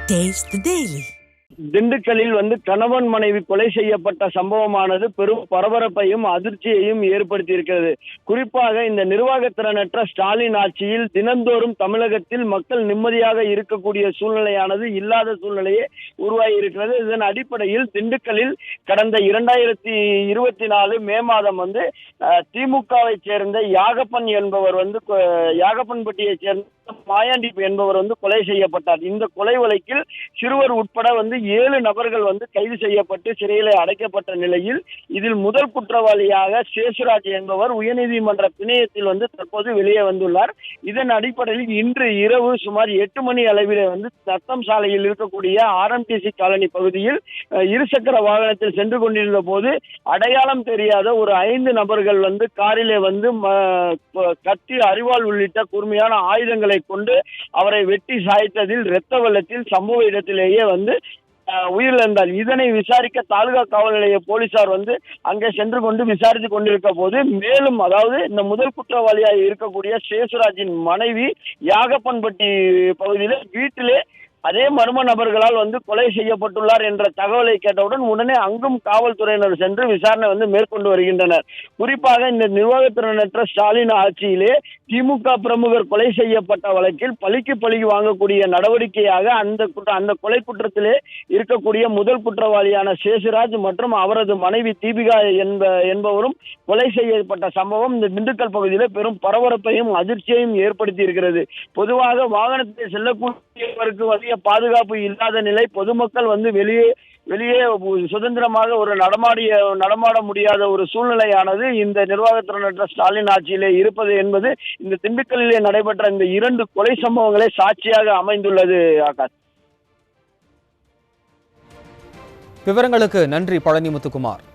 Taste the Daily. திண்டுக்கல்லில் கணவன் மனைவி கொலை செய்யப்பட்ட சம்பவமானது பெரும் பரபரப்பையும் அதிர்ச்சியையும் ஏற்படுத்தி இருக்கிறது. குறிப்பாக இந்த நிர்வாகத்திறனற்ற ஸ்டாலின் ஆட்சியில் தினந்தோறும் தமிழகத்தில் மக்கள் நிம்மதியாக இருக்கக்கூடிய சூழ்நிலையானது இல்லாத சூழ்நிலையே உருவாகி இருக்கிறது. இதன் அடிப்படையில் திண்டுக்கல்லில் கடந்த 2024 மே மாதம் திமுகவை சேர்ந்த யாகப்பன் என்பவர் யாகப்பன்பட்டியை சேர்ந்த மாயாண்டி என்பவர் கொலை செய்யப்பட்டார். இந்த கொலை வழக்கில் சிறுவர் உட்பட 7 நபர்கள் கைது செய்யப்பட்டு சிறையில் அடைக்கப்பட்ட நிலையில் இதில் முதல் குற்றவாளியாக சேசுராஜ் என்பவர் உயர்நீதிமன்ற பிணையத்தில் தற்போது வெளியே வந்துள்ளார். இதன் அடிப்படையில் இன்று இரவு சுமார் 8 மணி அளவில் தத்தம் சாலையில் இருக்கக்கூடிய ஆர்எம்டிசி காலனி பகுதியில் இருசக்கர வாகனத்தில் சென்று கொண்டிருந்த போது அடையாளம் தெரியாத ஒரு 5 நபர்கள் காரிலே கத்தி, அரிவாள் உள்ளிட்ட கூர்மையான ஆயுதங்களை கொண்டு அவரை வெட்டி சாய்த்ததில் இரத்த வெள்ளத்தில் சம்பவ இடத்திலேயே உயிரிழந்தார். இதனை விசாரிக்க தாலுகா காவல் நிலைய போலீசார் அங்கே சென்று கொண்டு விசாரித்துக் கொண்டிருக்க போது மேலும் இந்த முதல் குற்றவாளியாக இருக்கக்கூடிய சேசுராஜின் மனைவி யாகப்பன்பட்டி பகுதியில் வீட்டிலே அதே மர்ம நபர்களால் கொலை செய்யப்பட்டுள்ளார் என்ற தகவலை கேட்டவுடன் உடனே அங்கும் காவல்துறையினர் சென்று விசாரணை மேற்கொண்டு வருகின்றனர். குறிப்பாக இந்த நிர்வாகத்திறனற்ற ஸ்டாலின் ஆட்சியிலே திமுக பிரமுகர் கொலை செய்யப்பட்ட வழக்கில் பழிக்கு பழி வாங்கக்கூடிய நடவடிக்கையாக அந்த கொலை குற்றத்திலே இருக்கக்கூடிய முதல் குற்றவாளியான சேசுராஜ் மற்றும் அவரது மனைவி தீபிகா என்பவரும் கொலை செய்யப்பட்ட சம்பவம் இந்த திண்டுக்கல் பகுதியில் பெரும் பரபரப்பையும் அதிர்ச்சியையும் ஏற்படுத்தி இருக்கிறது. பொதுவாக வாகனத்தில் செல்லக்கூடியவருக்கு பாதுகாப்பு இல்லாத நிலை, பொதுமக்கள் வெளியே சுதந்திரமாக நடமாட முடியாத ஒரு சூழ்நிலையானது இந்த நிர்வாகத்திறனற்ற ஸ்டாலின் ஆட்சியிலே இருப்பது என்பது இந்த திண்டுக்கல்லிலே நடைபெற்ற இந்த 2 கொலை சம்பவங்களே சாட்சியாக அமைந்துள்ளது. ஆகாஷ், விவரங்களுக்கு நன்றி பழனி முத்துக்குமார்.